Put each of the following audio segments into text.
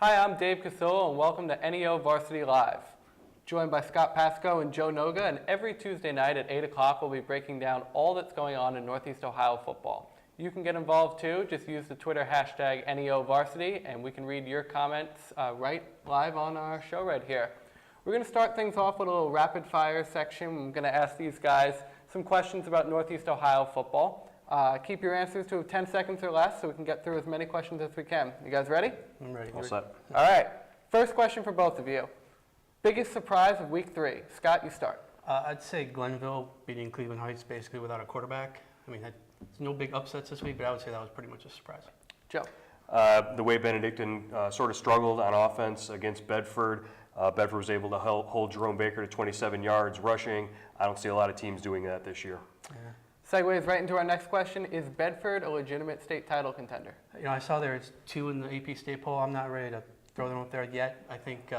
Hi, I'm Dave Cassilo, and welcome to neo-varsity-live. Joined by Scott Patsko and Joe Noga, and every Tuesday night at 8 o'clock we'll be breaking down all that's going on in Northeast Ohio football. You can get involved too. Just use the Twitter hashtag NEOVarsity, and we can read your comments right live on our show right here. We're going to start things off with a little rapid fire section. I'm going to ask these guys some questions about Northeast Ohio football. Keep your answers to 10 seconds or less so we can get through as many questions as we can. You guys ready? I'm ready. All set. All right. First question for both of you. Biggest surprise of week 3. Scott, you start. I'd say Glenville beating Cleveland Heights basically without a quarterback. I mean, there's no big upsets this week, but I would say that was pretty much a surprise. Joe. The way Benedictine sort of struggled on offense against Bedford. Bedford was able to hold Jerome Baker to 27 yards rushing. I don't see a lot of teams doing that this year. Yeah. Segues right into our next question. Is Bedford a legitimate state title contender? You know, I saw there's 2 in the AP state poll. I'm not ready to throw them up there yet. I think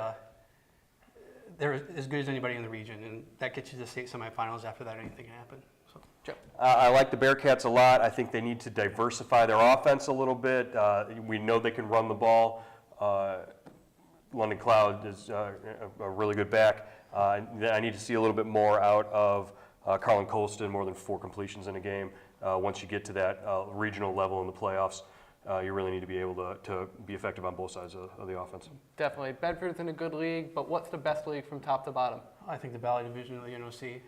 they're as good as anybody in the region, and that gets you to the state semifinals. After that, anything can happen. So. Joe. I like the Bearcats a lot. I think they need to diversify their offense a little bit. We know they can run the ball. London Cloud is a really good back. I need to see a little bit more out of Carlin Colston, more than 4 completions in a game. Once you get to that regional level in the playoffs, you really need to be able to be effective on both sides of the offense. Definitely. Bedford's in a good league, but what's the best league from top to bottom? I think the Valley Division of the NOC.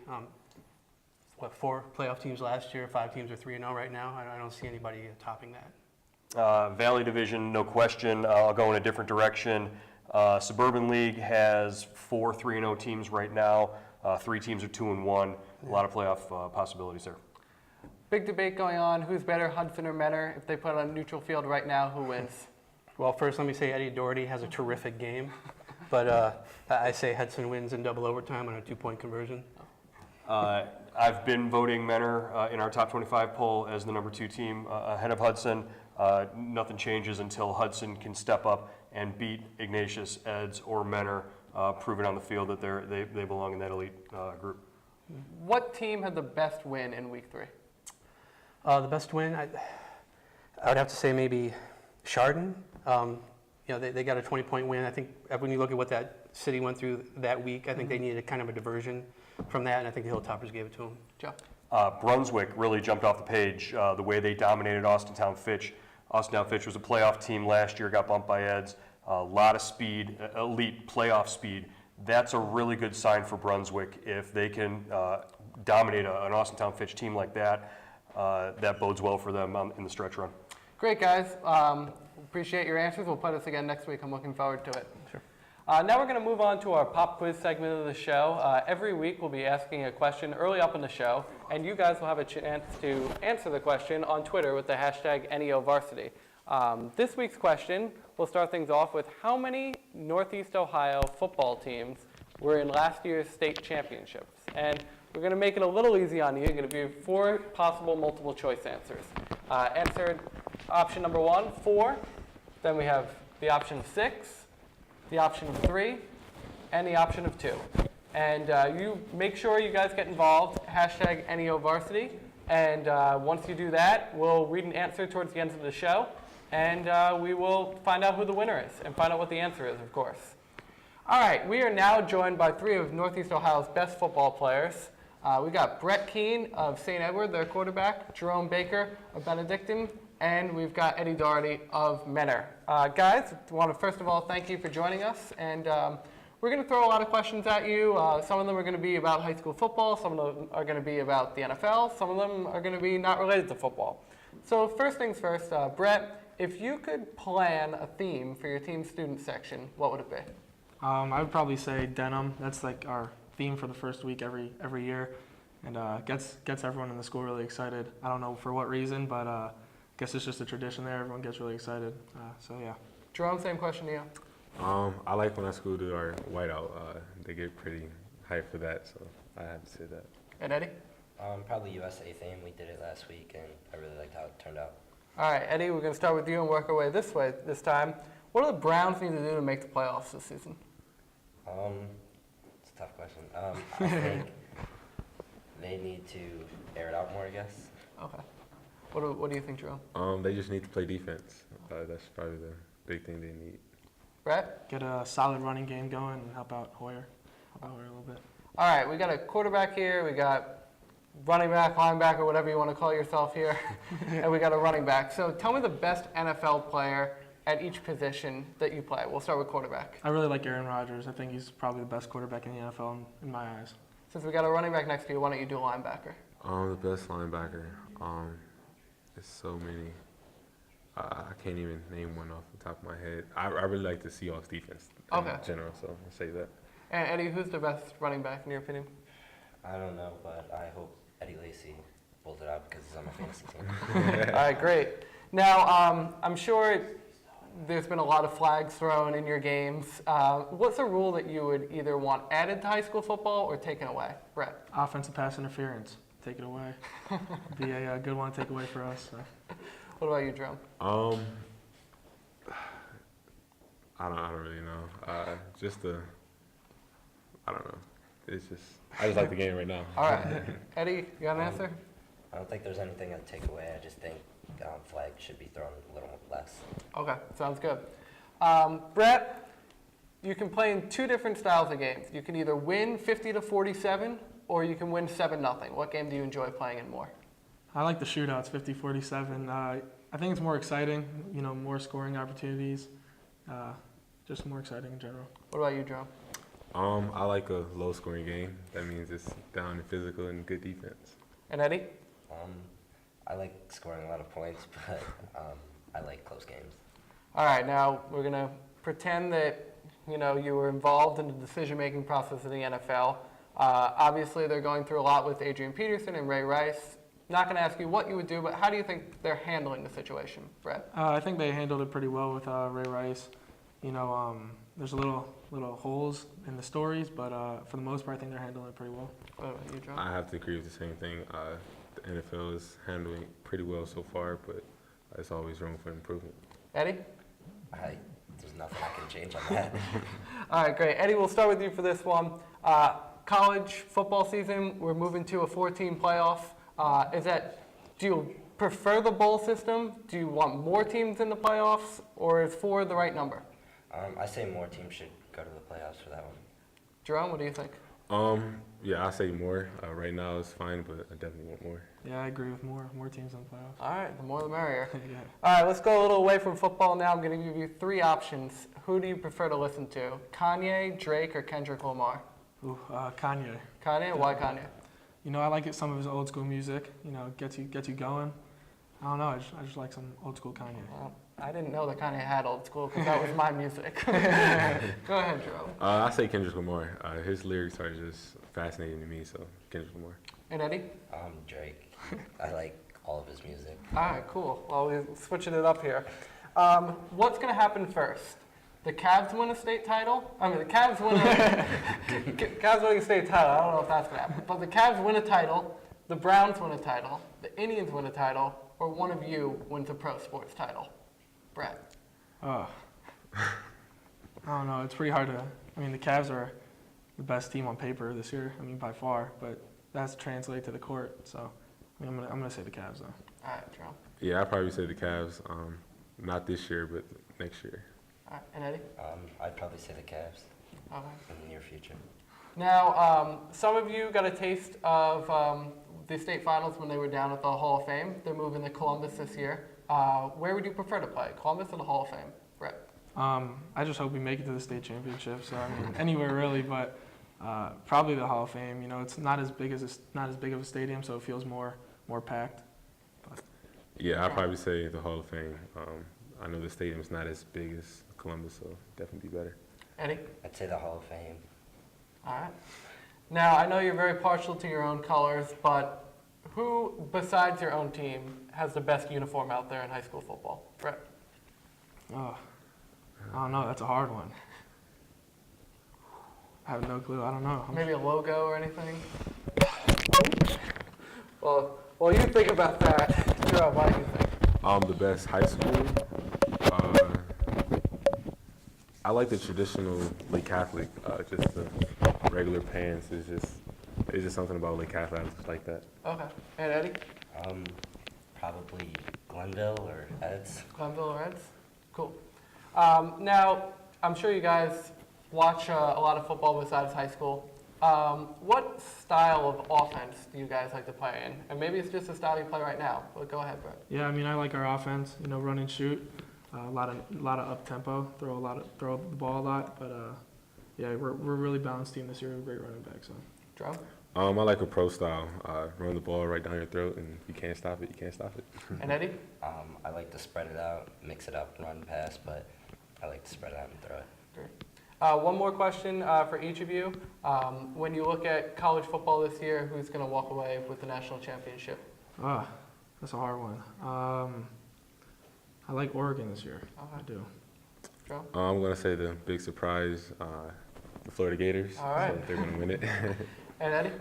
4 playoff teams last year, 5 teams are 3-0 right now. I don't see anybody topping that. Valley Division, no question. I'll go in a different direction. Suburban League has 4 3-0 teams right now. 3 teams are 2-1. A lot of playoff possibilities there. Big debate going on. Who's better, Hudson or Mentor? If they put it on a neutral field right now, who wins? Well, first let me say Eddie Daugherty has a terrific game, but I say Hudson wins in double overtime on a 2-point conversion. I've been voting Mentor in our top 25 poll as the number 2 team ahead of Hudson. Nothing changes until Hudson can step up and beat Ignatius, Eds, or Mentor, proving on the field that they belong in that elite group. What team had the best win in week 3? The best win, I would have to say maybe Chardon. They got a 20-point win. I think when you look at what that city went through that week, I think they needed kind of a diversion from that, and I think the Hilltoppers gave it to them. Joe. Brunswick really jumped off the page the way they dominated Austintown Fitch. Austintown Fitch was a playoff team last year, got bumped by Eds. A lot of speed, elite playoff speed. That's a really good sign for Brunswick. If they can dominate an Austintown Fitch team like that, that bodes well for them in the stretch run. Great, guys. Appreciate your answers. We'll play this again next week. I'm looking forward to it. Sure. Now we're going to move on to our pop quiz segment of the show. Every week we'll be asking a question early up in the show, and you guys will have a chance to answer the question on Twitter with the hashtag NEOVarsity. This week's question, we'll start things off with how many Northeast Ohio football teams were in last year's state championships? And we're going to make it a little easy on you. We're going to give you 4 possible multiple choice answers. Answered option number 1, 4. Then we have the option of 6, the option of 3, and the option of 2. And you make sure you guys get involved, hashtag NEOVarsity. And once you do that, we'll read an answer towards the end of the show. And we will find out who the winner is and find out what the answer is, of course. All right, we are now joined by 3 of Northeast Ohio's best football players. We got Brett Kean of St. Edward, their quarterback, Jerome Baker of Benedictine, and we've got Eddie Daugherty of Mentor. Guys, I want to first of all thank you for joining us. And we're going to throw a lot of questions at you. Some of them are going to be about high school football. Some of them are going to be about the NFL. Some of them are going to be not related to football. So first things first, Brett, if you could plan a theme for your team student section, what would it be? I would probably say denim. That's like our theme for the first week every year, and gets everyone in the school really excited. I don't know for what reason, but I guess it's just a tradition there. Everyone gets really excited. So yeah. Jerome, same question to you. I like when our school do our whiteout. They get pretty hyped for that, so I have to say that. And Eddie? Probably USA theme. We did it last week, and I really liked how it turned out. All right, Eddie, we're going to start with you and work our way this time. What do the Browns need to do to make the playoffs this season? It's a tough question. I think they need to air it out more, I guess. Okay. What do you think, Jerome? They just need to play defense. That's probably the big thing they need. Brett? Get a solid running game going and help out Hoyer a little bit. All right, we got a quarterback here. We got running back, linebacker, whatever you want to call yourself here. And we got a running back. So tell me the best NFL player at each position that you play. We'll start with quarterback. I really like Aaron Rodgers. I think he's probably the best quarterback in the NFL in my eyes. Since we got a running back next to you, why don't you do a linebacker? The best linebacker. There's so many. I can't even name one off the top of my head. I really like the Seahawks defense in general, so I'll say that. And Eddie, who's the best running back in your opinion? I don't know, but I hope Eddie Lacy pulls it out because he's on my fantasy team. All right, great. Now, I'm sure there's been a lot of flags thrown in your games. What's a rule that you would either want added to high school football or taken away? Brett? Offensive pass interference. Take it away. Be a good one to take away for us. So. What about you, Jerome? I don't really know. I don't know. I just like the game right now. All right. Eddie, you got an answer? I don't think there's anything to take away. I just think flags should be thrown a little less. Okay, sounds good. Brett, you can play in two different styles of games. You can either win 50-47 or you can win 7-0. What game do you enjoy playing in more? I like the shootouts, 50-47. I think it's more exciting, more scoring opportunities. Just more exciting in general. What about you, Jerome? I like a low-scoring game. That means it's down and physical and good defense. And Eddie? I like scoring a lot of points, but I like close games. All right, now we're going to pretend that, you were involved in the decision-making process of the NFL. Obviously, they're going through a lot with Adrian Peterson and Ray Rice. Not going to ask you what you would do, but how do you think they're handling the situation, Brett? I think they handled it pretty well with Ray Rice. There's a little holes in the stories, but for the most part, I think they're handling it pretty well. What about you, John? I have to agree with the same thing. The NFL is handling it pretty well so far, but there's always room for improvement. Eddie? There's nothing I can change on that. All right, great. Eddie, we'll start with you for this one. College football season, we're moving to a 4-team playoff. Do you prefer the bowl system? Do you want more teams in the playoffs, or is 4 the right number? I say more teams should go to the playoffs for that one. Jerome, what do you think? Yeah, I say more. Right now it's fine, but I definitely want more. Yeah, I agree with more teams in the playoffs. All right, the more the merrier. Yeah. All right, let's go a little away from football now. I'm going to give you 3 options. Who do you prefer to listen to? Kanye, Drake, or Kendrick Lamar? Ooh, Kanye. Kanye? Why Kanye? I like some of his old school music. Gets you going. I don't know. I just like some old school Kanye. Well, I didn't know that Kanye had old school because that was my music. Go ahead, Jerome. I say Kendrick Lamar. His lyrics are just fascinating to me, so Kendrick Lamar. And Eddie? Drake. I like all of his music. All right, cool. Well, we're switching it up here. What's going to happen first? The Cavs win a state title? I mean, the Cavs win Cavs winning a state title. I don't know if that's going to happen. But the Cavs win a title, the Browns win a title, the Indians win a title, or one of you wins a pro sports title. Brett? I don't know. It's pretty hard to. The Cavs are the best team on paper this year. By far. But that's translated to the court. So, I'm gonna say the Cavs though. All right, Jerome. Yeah, I'd probably say the Cavs. Not this year, but next year. All right, and Eddie? I'd probably say the Cavs Okay. in the near future. Now, some of you got a taste of the state finals when they were down at the Hall of Fame. They're moving to Columbus this year. Where would you prefer to play, Columbus or the Hall of Fame? Brett? I just hope we make it to the state championship. So anywhere really, but probably the Hall of Fame. It's not as big of a stadium, so it feels more packed. But. Yeah, I'd probably say the Hall of Fame. I know the stadium's not as big as Columbus, so definitely be better. Eddie? I'd say the Hall of Fame. All right. Now, I know you're very partial to your own colors, but who, besides your own team, has the best uniform out there in high school football? Brett? Oh, I don't know. That's a hard one. I have no clue. I don't know. Maybe a logo or anything? Well, while you think about that, Jerome, what do you think? The best high school. I like the traditional Lake Catholic. Just the regular pants is just something about Lake Catholic. I just like that. Okay. And Eddie? Probably Glenville or Eds. Glenville or Eds? Cool. Now, I'm sure you guys watch a lot of football besides high school. What style of offense do you guys like to play in? And maybe it's just the style you play right now, but go ahead, Brett. Yeah, I mean, I like our offense. Run and shoot. A lot of up tempo. Throw the ball a lot. But yeah, we're a really balanced team this year. We're a great running back. So. Jerome? I like a pro style. Run the ball right down your throat, and if you can't stop it, you can't stop it. And Eddie? I like to spread it out, mix it up, run, pass, but I like to spread it out and throw it. Great. One more question for each of you. When you look at college football this year, who's going to walk away with the national championship? That's a hard one. I like Oregon this year. I do. Joe? I'm going to say the big surprise, the Florida Gators. All right. So they're going to win it. And Eddie?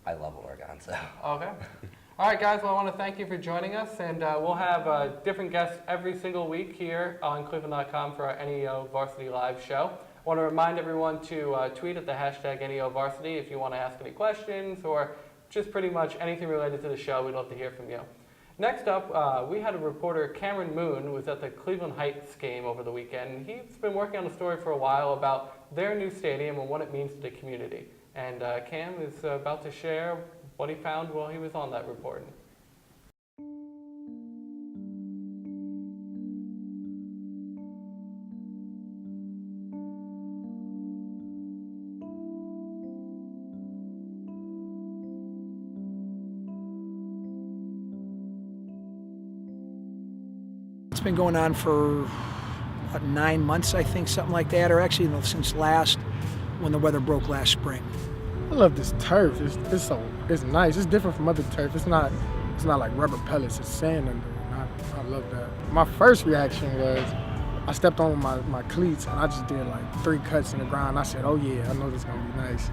I love Oregon, so. Okay. All right, guys. Well, I want to thank you for joining us, and we'll have different guests every single week here on cleveland.com for our neo-varsity-live show. I want to remind everyone to tweet at the hashtag neo-varsity if you want to ask any questions or just pretty much anything related to the show. We'd love to hear from you. Next up, we had a reporter, Cameron Moon, who was at the Cleveland Heights game over the weekend. He's been working on a story for a while about their new stadium and what it means to the community. And Cam is about to share what he found while he was on that reporting. It's been going on for about 9 months, I think, something like that, or actually since when the weather broke last spring. I love this turf. It's nice. It's different from other turf. It's not like rubber pellets. It's sand under it. I love that. My first reaction was I stepped on my cleats and I just did like 3 cuts in the ground. I said, oh yeah, I know this is gonna be nice.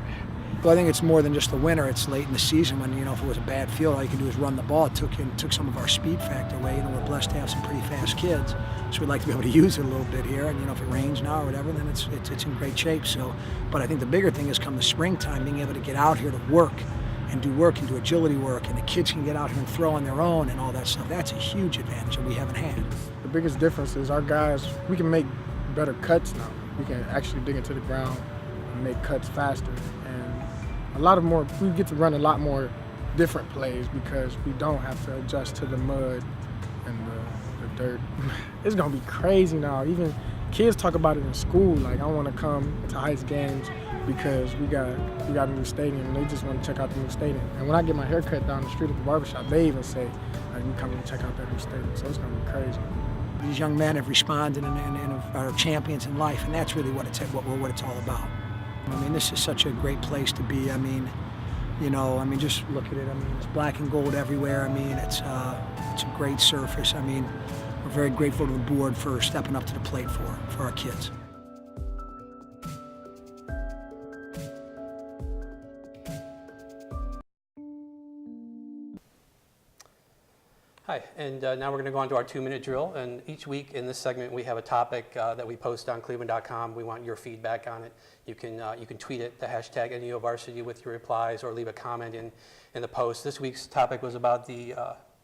Well, I think it's more than just the winter. It's late in the season when, if it was a bad field, all you can do is run the ball. It took some of our speed factor away. We're blessed to have some pretty fast kids, so we'd like to be able to use it a little bit here. And if it rains now or whatever, then it's in great shape. So, but I think the bigger thing is come the springtime, being able to get out here to work and do agility work, and the kids can get out here and throw on their own and all that stuff. That's a huge advantage that we haven't had. The biggest difference is our guys, we can make better cuts now. We can actually dig into the ground and make cuts faster. We get to run a lot more different plays because we don't have to adjust to the mud and the dirt. It's gonna be crazy now. Even kids talk about it in school. Like, I want to come to Heights games because we got a new stadium, and they just want to check out the new stadium. And when I get my hair cut down the street at the barbershop, they even say, "You come to check out that new stadium." So it's gonna be crazy. These young men have responded and are champions in life, and that's really what it's all about. I mean, this is such a great place to be. Just look at it. It's black and gold everywhere. It's a great surface. We're very grateful to the board for stepping up to the plate for our kids. Hi, and now we're going to go on to our 2-minute drill. And each week in this segment, we have a topic that we post on cleveland.com. We want your feedback on it. You can tweet it, the hashtag neo-varsity with your replies, or leave a comment in the post. This week's topic was about the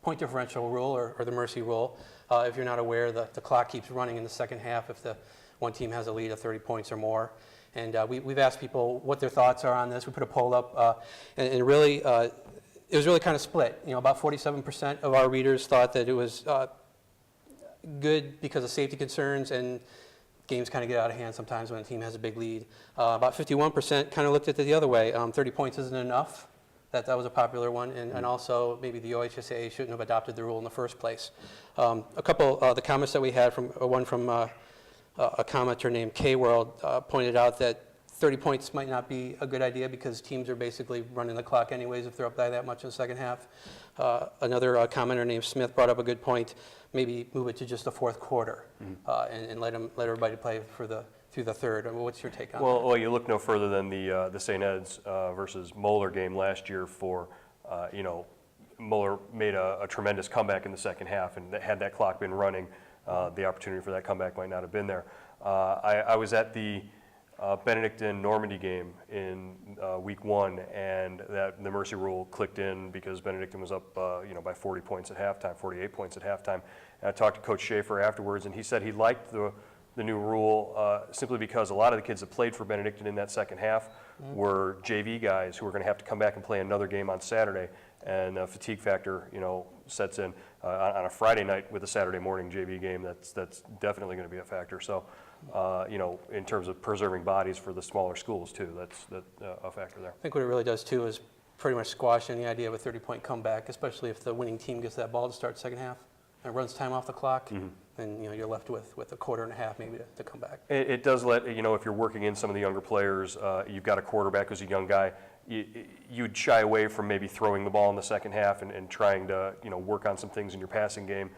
point differential rule, or the mercy rule. If you're not aware, the clock keeps running in the second half if the one team has a lead of 30 points or more. And we've asked people what their thoughts are on this. We put a poll up, and really, it was really kind of split. About 47% of our readers thought that it was good because of safety concerns, and games kind of get out of hand sometimes when a team has a big lead. About 51% kind of looked at it the other way. 30 points isn't enough. That was a popular one, and also maybe the OHSAA shouldn't have adopted the rule in the first place. A couple of the comments that we had one from a commenter named K-World pointed out that 30 points might not be a good idea because teams are basically running the clock anyways if they're up by that much in the second half. Another commenter named Smith brought up a good point. Maybe move it to just the fourth quarter and let everybody play through the third. What's your take on that? Well, you look no further than the St. Ed's versus Moeller game last year for, Moeller made a tremendous comeback in the second half, and had that clock been running, the opportunity for that comeback might not have been there. I was at the Benedictine-Normandy game in week 1, and the mercy rule clicked in because Benedictine was up by 40 points at halftime, 48 points at halftime. And I talked to Coach Schaefer afterwards, and he said he liked the new rule simply because a lot of the kids that played for Benedictine in that second half were JV guys who were going to have to come back and play another game on Saturday, and a fatigue factor, sets in on a Friday night with a Saturday morning JV game. That's definitely going to be a factor. So, in terms of preserving bodies for the smaller schools too, that's a factor there. I think what it really does too is pretty much squash any idea of a 30-point comeback, especially if the winning team gets that ball to start second half and runs time off the clock. Then you're left with a quarter and a half maybe to come back. It does let, if you're working in some of the younger players, you've got a quarterback who's a young guy, you'd shy away from maybe throwing the ball in the second half and trying to work on some things in your passing game.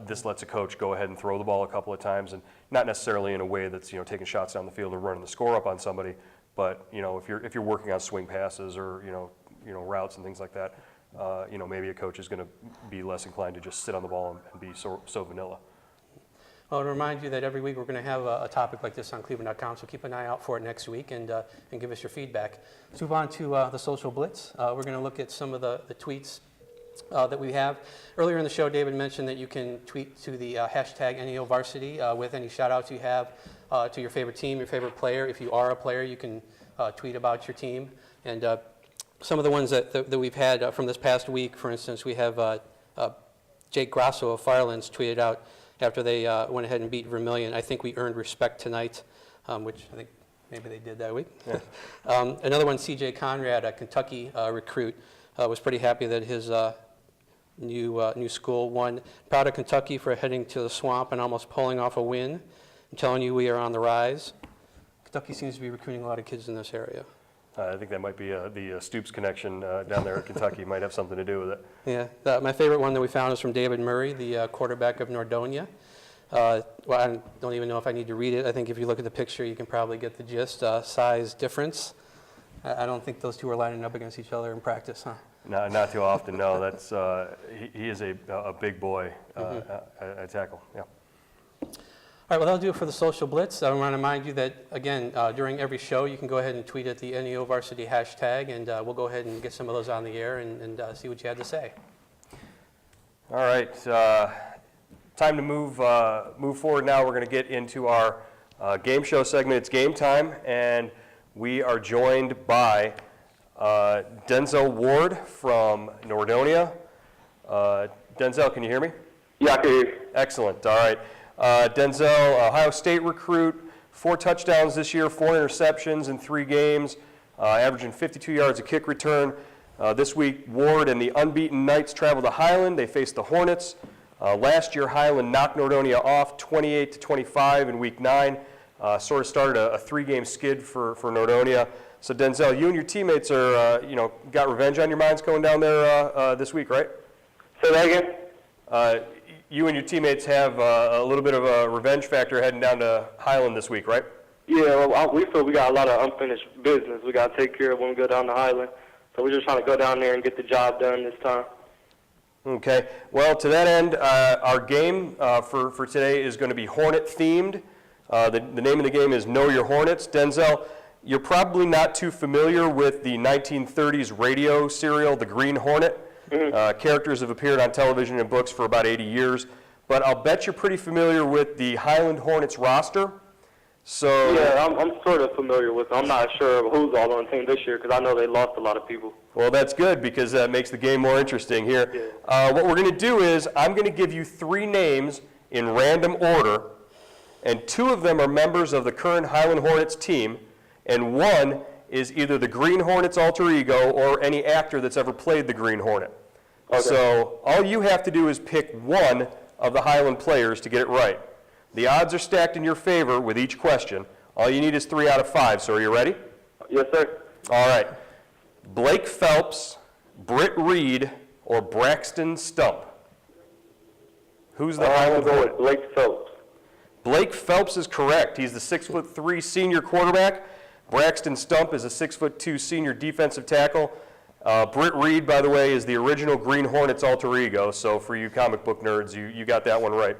This lets a coach go ahead and throw the ball a couple of times, and not necessarily in a way that's taking shots down the field and running the score up on somebody, but if you're working on swing passes or routes and things like that, maybe a coach is going to be less inclined to just sit on the ball and be so vanilla. Well, to remind you that every week we're going to have a topic like this on cleveland.com, so keep an eye out for it next week and give us your feedback. Let's move on to the social blitz. We're going to look at some of the tweets that we have. Earlier in the show, David mentioned that you can tweet to the hashtag neo-varsity with any shout-outs you have to your favorite team, your favorite player. If you are a player, you can tweet about your team. And some of the ones that we've had from this past week, for instance, we have Jake Grasso of Firelands tweeted out after they went ahead and beat Vermillion, "I think we earned respect tonight," which I think maybe they did that week. Yeah. Another one, C.J. Conrad, a Kentucky recruit, was pretty happy that his new school won. Proud of Kentucky for heading to the swamp and almost pulling off a win. I'm telling you, we are on the rise. Kentucky seems to be recruiting a lot of kids in this area. I think that might be the Stoops connection down there at Kentucky might have something to do with it. Yeah, my favorite one that we found is from David Murray, the quarterback of Nordonia. Well, I don't even know if I need to read it. I think if you look at the picture, you can probably get the gist. Size difference. I don't think those two are lining up against each other in practice, huh? No, not too often. No, that's he is a big boy at tackle. Yeah. All right, well, that'll do it for the social blitz. I want to remind you that, again, during every show, you can go ahead and tweet at the neo-varsity hashtag, and we'll go ahead and get some of those on the air and see what you had to say. All right, time to move forward now. We're going to get into our game show segment. It's game time, and we are joined by Denzel Ward from Nordonia. Denzel, can you hear me? Yeah, I can hear you. Excellent, all right. Denzel, Ohio State recruit, 4 touchdowns this year, 4 interceptions in 3 games, averaging 52 yards a kick return. This week, Ward and the unbeaten Knights travel to Highland. They face the Hornets. Last year, Highland knocked Nordonia off 28-25 in week 9. Sort of started a 3-game skid for Nordonia. So Denzel, you and your teammates are, got revenge on your minds going down there this week, right? Say that again? You and your teammates have a little bit of a revenge factor heading down to Highland this week, right? Yeah, well, we feel we got a lot of unfinished business we got to take care of when we go down to Highland. So we're just trying to go down there and get the job done this time. Okay. Well, to that end, our game for today is going to be Hornet-themed. The name of the game is Know Your Hornets. Denzel, you're probably not too familiar with the 1930s radio serial, The Green Hornet. Characters have appeared on television and books for about 80 years, but I'll bet you're pretty familiar with the Highland Hornets roster. So yeah, I'm sort of familiar with them. I'm not sure who's all on the team this year because I know they lost a lot of people. Well, that's good because that makes the game more interesting here. Yeah. What we're going to do is I'm going to give you 3 names in random order, and 2 of them are members of the current Highland Hornets team, and 1 is either the Green Hornets alter ego or any actor that's ever played the Green Hornet. Okay. So all you have to do is pick 1 of the Highland players to get it right. The odds are stacked in your favor with each question. All you need is 3 out of 5. So are you ready? Yes, sir. All right. Blake Phelps, Britt Reed, or Braxton Stump? Who's the Highland I'm going Hornet? with Blake Phelps. Blake Phelps is correct. He's the 6'3" senior quarterback. Braxton Stump is a 6'2" senior defensive tackle. Britt Reed, by the way, is the original Green Hornets alter ego, so for you comic book nerds, you got that one right.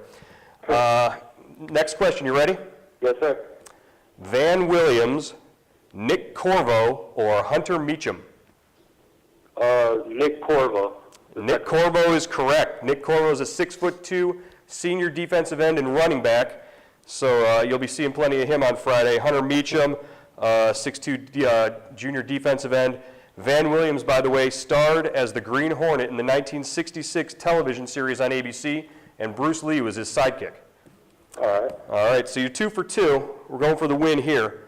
Next question, you ready? Yes, sir. Van Williams, Nick Corvo, or Hunter Meacham? Nick Corvo. Nick Corvo is correct. Nick Corvo is a 6'2" senior defensive end and running back. So you'll be seeing plenty of him on Friday. Hunter Meacham, 6'2" junior defensive end. Van Williams, by the way, starred as the Green Hornet in the 1966 television series on ABC, and Bruce Lee was his sidekick. All All right, so you're 2 for 2. We're going for the win here.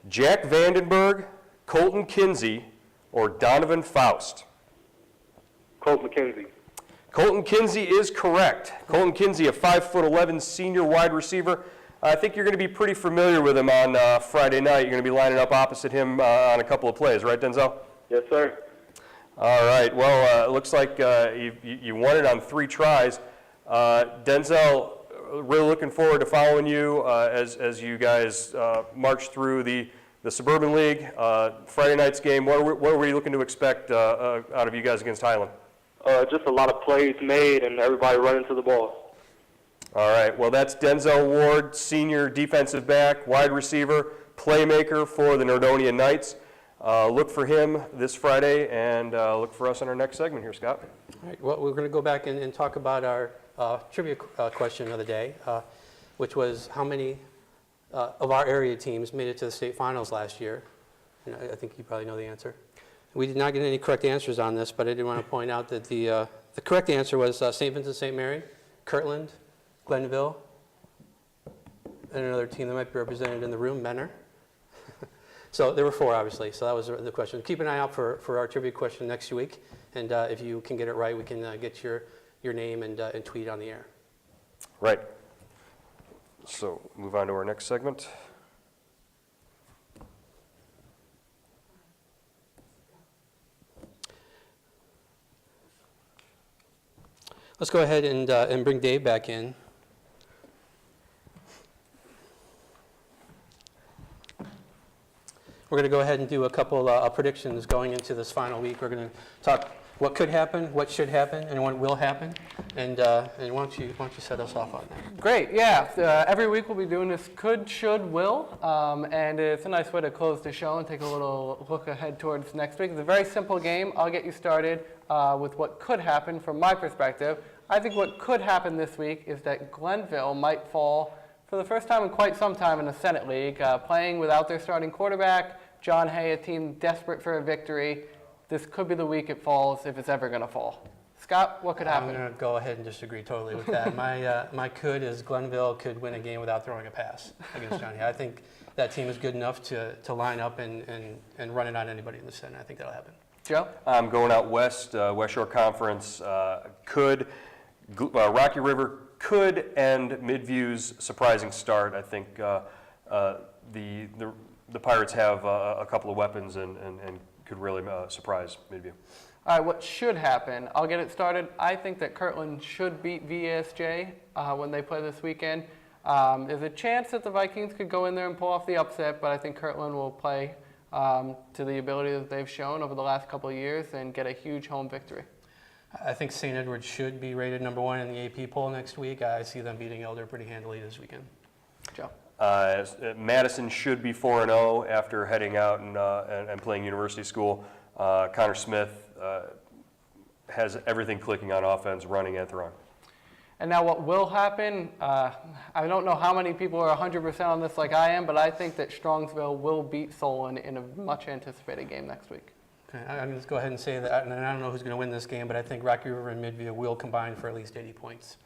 Jack Vandenberg, Colton Kinsey, or Donovan Faust? Colt McKenzie. Colton Kinsey is correct. Colton Kinsey, a 5'11" senior wide receiver. I think you're going to be pretty familiar with him on Friday night. You're going to be lining up opposite him on a couple of plays, right, Denzel? Yes, sir. All right. Well, it looks like you won it on 3 tries. Denzel, really looking forward to following you as you guys march through the Suburban League. Friday night's game, what were you looking to expect out of you guys against Highland? Just a lot of plays made and everybody running to the ball. All right. Well, that's Denzel Ward, senior defensive back, wide receiver, playmaker for the Nordonia Knights. Look for him this Friday, and look for us on our next segment here, Scott. All right, well, we're going to go back and talk about our trivia question of the day, which was how many of our area teams made it to the state finals last year. And I think you probably know the answer. We did not get any correct answers on this, but I did want to point out that the correct answer was St. Vincent St. Mary, Kirtland, Glenville, and another team that might be represented in the room, Menor. So there were 4, obviously, so that was the question. Keep an eye out for our trivia question next week, and if you can get it right, we can get your name and tweet on the air. Right. So move on to our next segment. Let's go ahead and bring Dave back in. We're going to go ahead and do a couple predictions going into this final week. We're going to talk what could happen, what should happen, and what will happen. And why don't you set us off on that? Great, yeah. Every week we'll be doing this could, should, will, and it's a nice way to close the show and take a little look ahead towards next week. It's a very simple game. I'll get you started with what could happen from my perspective. I think what could happen this week is that Glenville might fall for the first time in quite some time in the Senate League, playing without their starting quarterback, John Hay, a team desperate for a victory. This could be the week it falls, if it's ever going to fall. Scott, what could happen? I'm going to go ahead and disagree totally with that. My could is Glenville could win a game without throwing a pass against John Hay. I think that team is good enough to line up and run it on anybody in the Senate. I think that'll happen. Joe? I'm going out west, West Shore Conference could. Rocky River could end Midview's surprising start. I think the Pirates have a couple of weapons and could really surprise Midview. All right, what should happen? I'll get it started. I think that Kirtland should beat VSJ when they play this weekend. There's a chance that the Vikings could go in there and pull off the upset, but I think Kirtland will play to the ability that they've shown over the last couple of years and get a huge home victory. I think St. Edward should be rated #1 in the AP poll next week. I see them beating Elder pretty handily this weekend. Joe? Madison should be 4-0 after heading out and playing university school. Connor Smith has everything clicking on offense, running and throwing. And now what will happen, I don't know how many people are 100% on this like I am, but I think that Strongsville will beat Solon in a much anticipated game next week. Okay, I'm going to go ahead and say that, and I don't know who's going to win this game, but I think Rocky River and Midview will combine for at least 80 points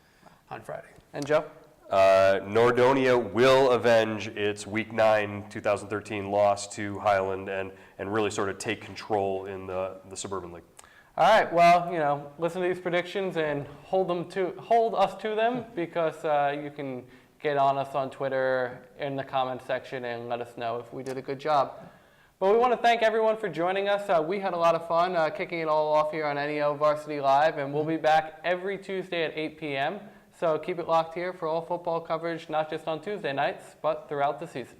on Friday. And Joe? Nordonia will avenge its Week 9 2013 loss to Highland and really sort of take control in the Suburban League. All right, well, listen to these predictions and hold us to them because you can get on us on Twitter in the comments section and let us know if we did a good job. But we want to thank everyone for joining us. We had a lot of fun kicking it all off here on NEO Varsity Live, and we'll be back every Tuesday at 8 p.m. So keep it locked here for all football coverage, not just on Tuesday nights, but throughout the season.